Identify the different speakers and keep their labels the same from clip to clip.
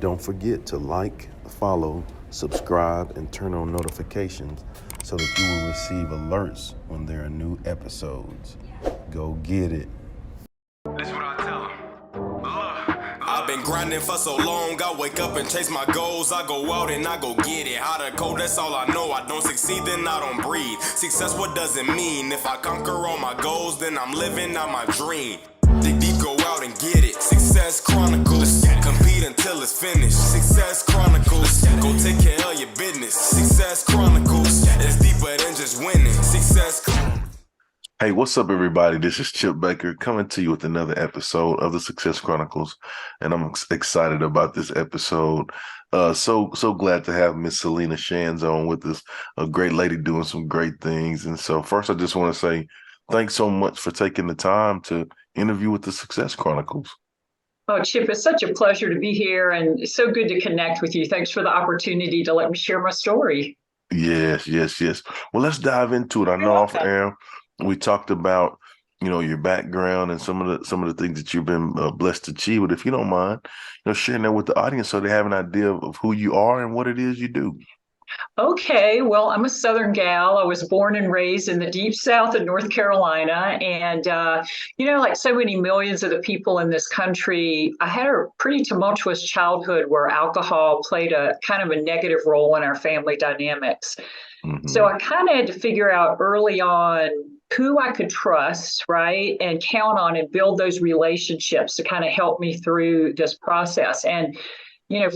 Speaker 1: Don't forget to like, follow, subscribe, and turn on notifications so that you will receive alerts when there are new episodes. Go get it.
Speaker 2: That's what I tell them. I've been grinding for so long, I wake up and chase my goals. I go out and I go get it. How to code, that's all I know. I don't succeed, then I don't breathe. Success, what does it mean? If I conquer all my goals, then I'm living out my dream. Dig deep, go out and get it. Success Chronicles. Compete until it's finished. Success Chronicles. Go take care of your business. Success Chronicles. It's deeper than just winning. Success Chronicles.
Speaker 1: Hey, what's up, everybody? This is Chip Baker coming to you with another episode of the Success Chronicles, and I'm excited about this episode. So glad to have Miss Celina Shands on with us, a great lady doing some great things. And so first, I just want to say thanks so much for taking the time to interview with the Success Chronicles.
Speaker 3: Oh, Chip, it's such a pleasure to be here and it's so good to connect with you. Thanks for the opportunity to let me share my story.
Speaker 1: Yes. Well, let's dive into it. I know off air we talked about, your background and some of the things that you've been blessed to achieve. But if you don't mind, sharing that with the audience so they have an idea of who you are and what it is you do.
Speaker 3: Okay, well, I'm a Southern gal. I was born and raised in the deep South of North Carolina. And, like so many millions of the people in this country, I had a pretty tumultuous childhood where alcohol played a kind of a negative role in our family dynamics. Mm-hmm. So I kind of had to figure out early on who I could trust, right, and count on and build those relationships to kind of help me through this process. And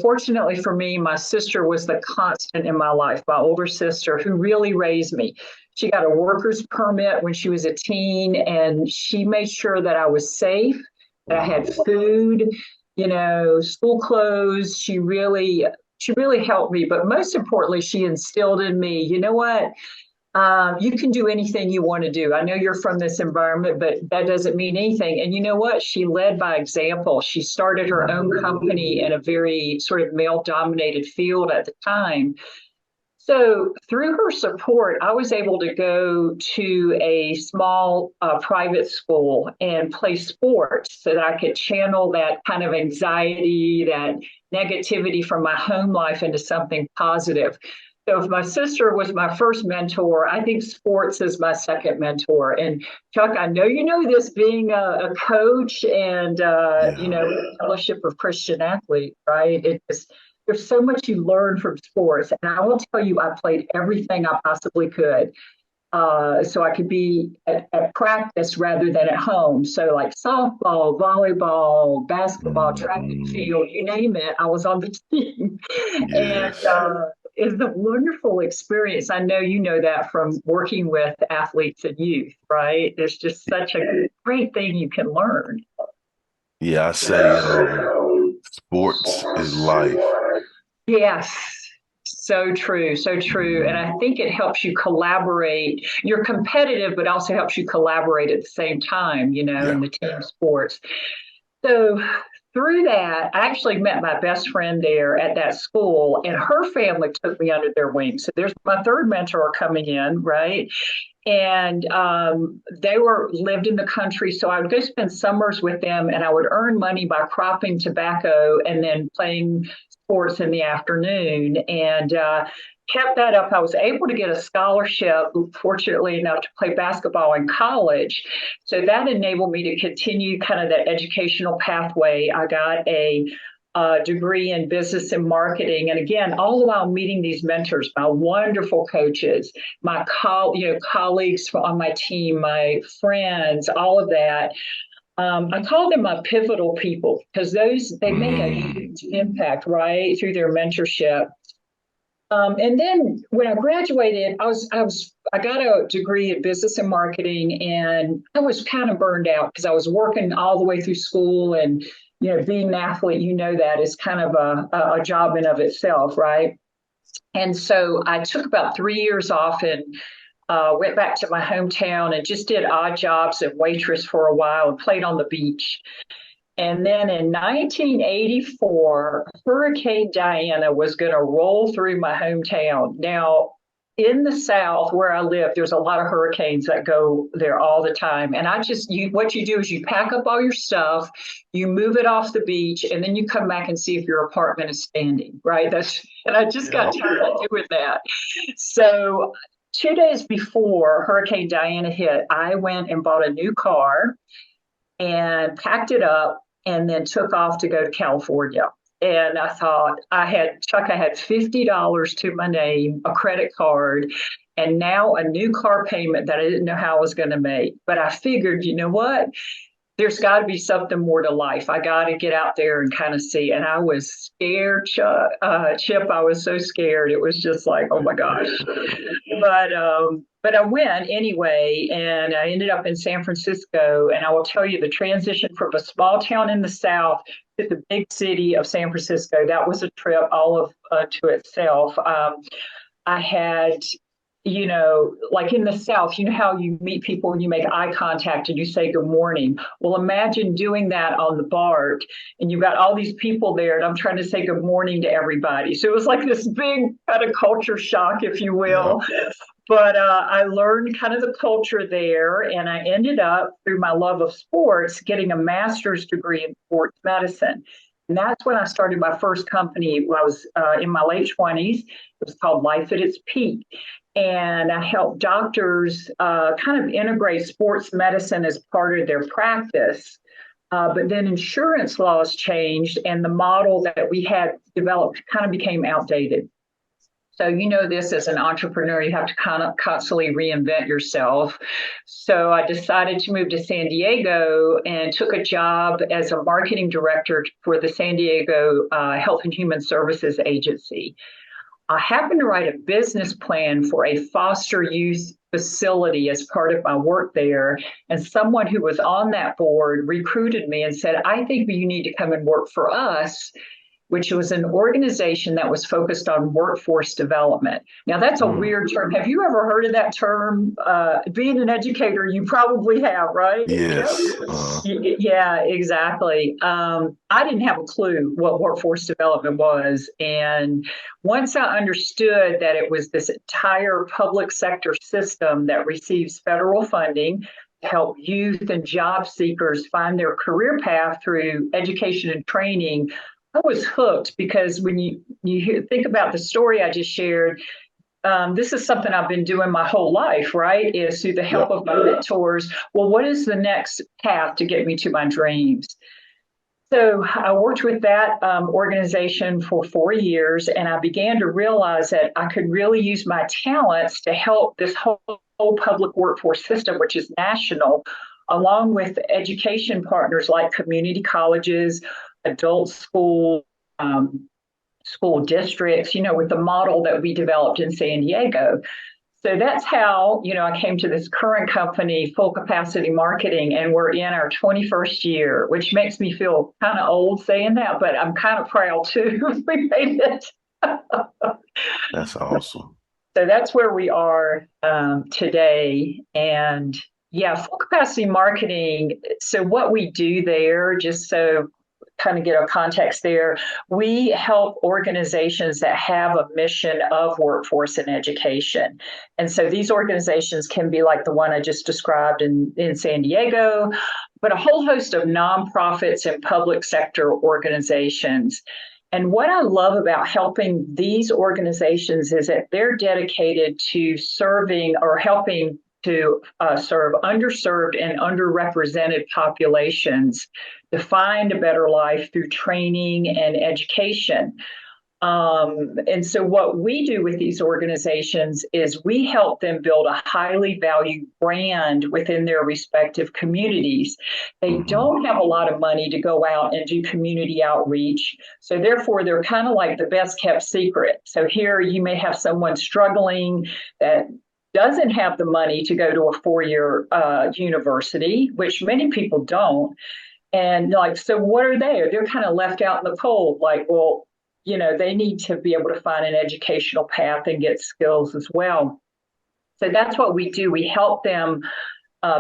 Speaker 3: fortunately for me, my sister was the constant in my life, my older sister, who really raised me. She got a worker's permit when she was a teen, and she made sure that I was safe, that I had food, school clothes. She really helped me. But most importantly, she instilled in me, you know what? You can do anything you want to do. I know you're from this environment, but that doesn't mean anything. And you know what? She led by example. She started her own company in a very sort of male-dominated field at the time. So through her support, I was able to go to a small private school and play sports so that I could channel that kind of anxiety, that negativity from my home life into something positive. So if my sister was my first mentor, I think sports is my second mentor. And Chuck, I know you know this, being a coach and, Fellowship of Christian Athlete, right? There's so much you learn from sports. And I will tell you, I played everything I possibly could. So I could be at practice rather than at home. So like softball, volleyball, basketball, track and field, you name it, I was on the team. Yes. And it's a wonderful experience. I know you know that from working with athletes and youth, right? There's just such a great thing you can learn.
Speaker 1: Yeah, I say sports is life.
Speaker 3: Yes. So true. And I think it helps you collaborate. You're competitive, but also helps you collaborate at the same time, in the team sports. So through that, I actually met my best friend there at that school, and her family took me under their wing. So there's my third mentor coming in, right? And they lived in the country. So I would go spend summers with them, and I would earn money by cropping tobacco and then playing sports in the afternoon, and kept that up. I was able to get a scholarship, fortunately enough, to play basketball in college. So that enabled me to continue kind of that educational pathway. I got a degree in business and marketing. And again, all the while meeting these mentors, my wonderful coaches, my colleagues on my team, my friends, all of that. I call them my pivotal people because they make a huge impact, right, through their mentorship. And then when I graduated, I got a degree in business and marketing, and I was kind of burned out because I was working all the way through school, and being an athlete, that is kind of a job in of itself, right? And so I took about 3 years off and went back to my hometown and just did odd jobs as waitress for a while and played on the beach. And then in 1984, Hurricane Diana was going to roll through my hometown. Now, in the South where I live, there's a lot of hurricanes that go there all the time. And what you do is you pack up all your stuff, you move it off the beach, and then you come back and see if your apartment is standing, right? And I just got tired of doing that. So 2 days before Hurricane Diana hit, I went and bought a new car and packed it up and then took off to go to California. And I thought I had $50 to my name, a credit card, and now a new car payment that I didn't know how I was going to make. But I figured, you know what? There's got to be something more to life. I got to get out there and kind of see. And I was scared, Chip. I was so scared. It was just like, oh my gosh. But I went anyway, and I ended up in San Francisco. And I will tell you, the transition from a small town in the South to the big city of San Francisco, that was a trip all of to itself. I had, like in the South, you know how you meet people and you make eye contact and you say good morning. Well, imagine doing that on the BART, and you've got all these people there, and I'm trying to say good morning to everybody. So it was like this big kind of culture shock, if you will. Yeah. But I learned kind of the culture there, and I ended up, through my love of sports, getting a master's degree in sports medicine. And that's when I started my first company when I was in my late 20s. It was called Life at its Peak. And I helped doctors kind of integrate sports medicine as part of their practice. But then insurance laws changed, and the model that we had developed kind of became outdated. So this as an entrepreneur, you have to kind of constantly reinvent yourself. So I decided to move to San Diego and took a job as a marketing director for the San Diego Health and Human Services Agency. I happened to write a business plan for a foster youth facility as part of my work there. And someone who was on that board recruited me and said, I think you need to come and work for us, which was an organization that was focused on workforce development. Now, that's a weird term. Have you ever heard of that term? Being an educator, you probably have, right?
Speaker 1: Yes.
Speaker 3: Yeah, exactly. I didn't have a clue what workforce development was. And once I understood that it was this entire public sector system that receives federal funding to help youth and job seekers find their career path through education and training, I was hooked, because when you think about the story I just shared, this is something I've been doing my whole life, right? Is through the help of my mentors. Well, what is the next path to get me to my dreams? So I worked with that organization for 4 years, and I began to realize that I could really use my talents to help this whole public workforce system, which is national, along with education partners like community colleges, adult school districts, with the model that we developed in San Diego. So that's how, I came to this current company, Full Capacity Marketing, and we're in our 21st year, which makes me feel kind of old saying that, but I'm kind of proud too. We made it.
Speaker 1: That's awesome.
Speaker 3: So that's where we are today. And yeah, Full Capacity Marketing. So what we do there, just so kind of get a context there, we help organizations that have a mission of workforce and education. And so these organizations can be like the one I just described in San Diego, but a whole host of nonprofits and public sector organizations. And what I love about helping these organizations is that they're dedicated to serving or helping to serve underserved and underrepresented populations to find a better life through training and education. And so what we do with these organizations is we help them build a highly valued brand within their respective communities. They don't have a lot of money to go out and do community outreach. So therefore, they're kind of like the best kept secret. So here you may have someone struggling that doesn't have the money to go to a 4-year university, which many people don't. And so what are they? They're kind of left out in the cold. Like, well, they need to be able to find an educational path and get skills as well. So that's what we do. We help them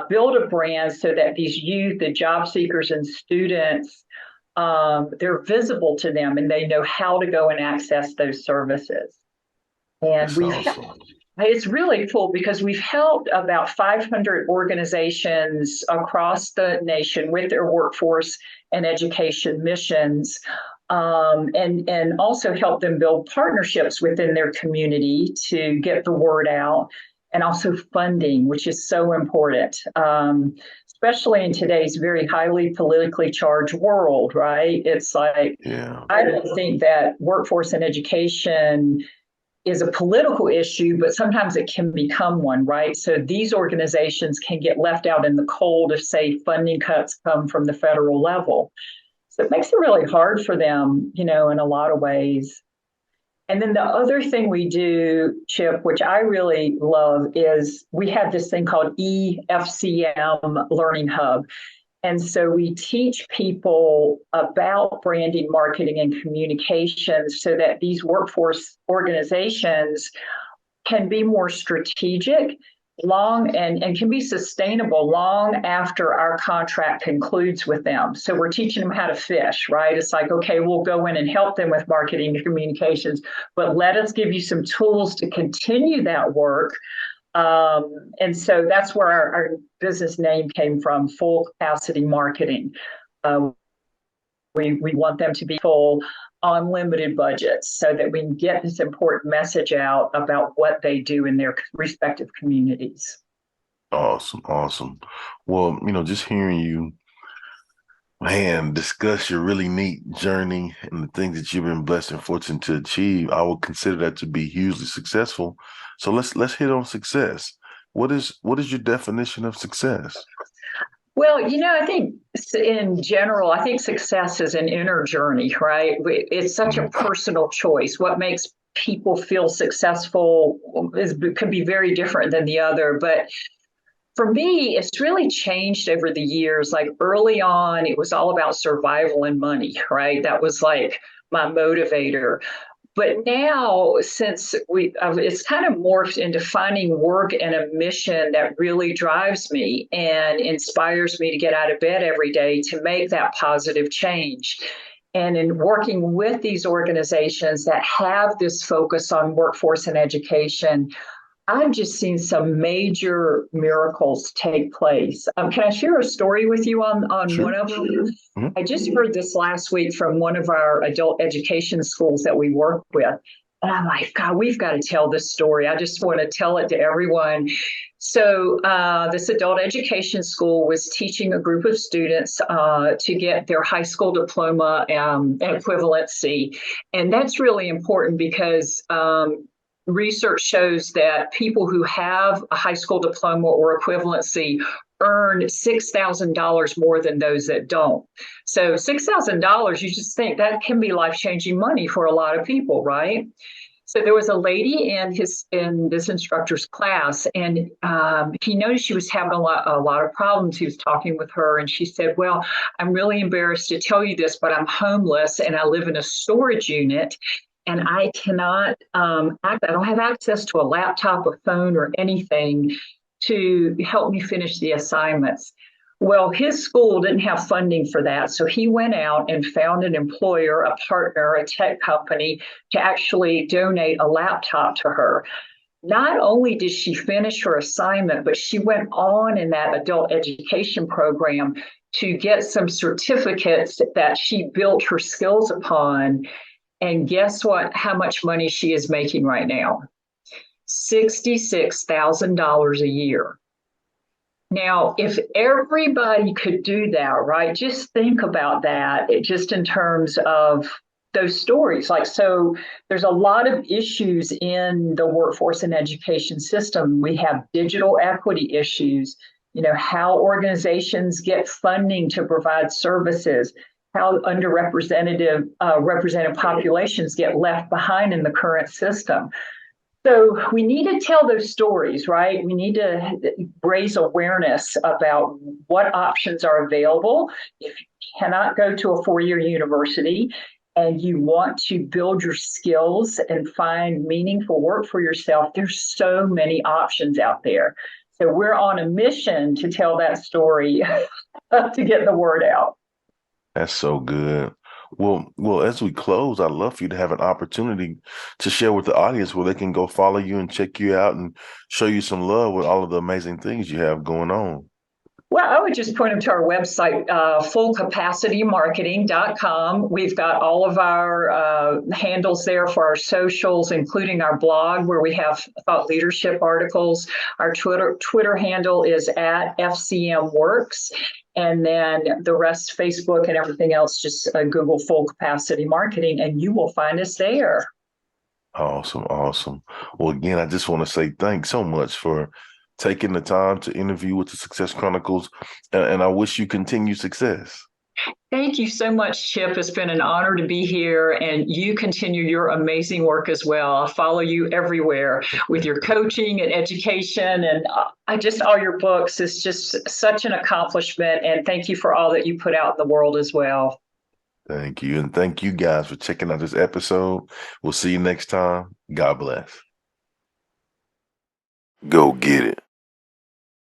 Speaker 3: build a brand so that these youth, the job seekers and students, they're visible to them and they know how to go and access those services. And
Speaker 1: That's awesome.
Speaker 3: it's really cool because we've helped about 500 organizations across the nation with their workforce and education missions, and also help them build partnerships within their community to get the word out, and also funding, which is so important, especially in today's very highly politically charged world, right? It's like,
Speaker 1: Yeah.
Speaker 3: I don't think that workforce and education is a political issue, but sometimes it can become one, right? So these organizations can get left out in the cold if, say, funding cuts come from the federal level. So it makes it really hard for them, in a lot of ways. And then the other thing we do, Chip, which I really love, is we have this thing called EFCM Learning Hub. And so we teach people about branding, marketing, and communications so that these workforce organizations can be more strategic, and can be sustainable long after our contract concludes with them. So we're teaching them how to fish, right? It's like, okay, we'll go in and help them with marketing and communications, but let us give you some tools to continue that work. And so that's where our business name came from, Full Capacity Marketing. We want them to be full on limited budgets so that we can get this important message out about what they do in their respective communities.
Speaker 1: Awesome. Awesome. Well, just hearing you, man, discuss your really neat journey and the things that you've been blessed and fortunate to achieve, I would consider that to be hugely successful. So let's hit on success. What is your definition of success?
Speaker 3: Well, I think in general, I think success is an inner journey, right? It's such a personal choice. What makes people feel successful could be very different than the other. But for me, it's really changed over the years. Like early on, it was all about survival and money, right? That was like my motivator. But now, since it's kind of morphed into finding work and a mission that really drives me and inspires me to get out of bed every day to make that positive change. And in working with these organizations that have this focus on workforce and education, I've just seen some major miracles take place. Can I share a story with you on
Speaker 1: Sure.
Speaker 3: one of them?
Speaker 1: Mm-hmm.
Speaker 3: I just heard this last week from one of our adult education schools that we work with. And I'm like, God, we've got to tell this story. I just want to tell it to everyone. So this adult education school was teaching a group of students to get their high school diploma and equivalency. And that's really important because research shows that people who have a high school diploma or equivalency earn $6,000 more than those that don't. So $6,000, you just think that can be life-changing money for a lot of people, right? So there was a lady in this instructor's class, and he noticed she was having a lot of problems. He was talking with her, and she said, "Well, I'm really embarrassed to tell you this, but I'm homeless and I live in a storage unit. And I cannot I don't have access to a laptop, a phone, or anything to help me finish the assignments." Well, his school didn't have funding for that. So he went out and found an employer, a partner, a tech company to actually donate a laptop to her. Not only did she finish her assignment, but she went on in that adult education program to get some certificates that she built her skills upon. And guess what? How much money she is making right now? $66,000 a year. Now, if everybody could do that, right? Just think about that, just in terms of those stories. So there's a lot of issues in the workforce and education system. We have digital equity issues, how organizations get funding to provide services, how underrepresented represented populations get left behind in the current system. So we need to tell those stories, right? We need to raise awareness about what options are available. If you cannot go to a four-year university and you want to build your skills and find meaningful work for yourself, there's so many options out there. So we're on a mission to tell that story to get the word out.
Speaker 1: That's so good. Well, as we close, I'd love for you to have an opportunity to share with the audience where they can go follow you and check you out and show you some love with all of the amazing things you have going on.
Speaker 3: Well, I would just point them to our website, fullcapacitymarketing.com. We've got all of our handles there for our socials, including our blog where we have thought leadership articles. Our Twitter handle is at FCMWorks. And then the rest, Facebook and everything else, just Google Full Capacity Marketing, and you will find us there.
Speaker 1: Awesome, awesome. Well, again, I just want to say thanks so much for taking the time to interview with the Success Chronicles, and I wish you continued success.
Speaker 3: Thank you so much, Chip. It's been an honor to be here, and you continue your amazing work as well. I follow you everywhere with your coaching and education, and all your books. It's just such an accomplishment, and thank you for all that you put out in the world as well.
Speaker 1: Thank you, and thank you guys for checking out this episode. We'll see you next time. God bless. Go get it.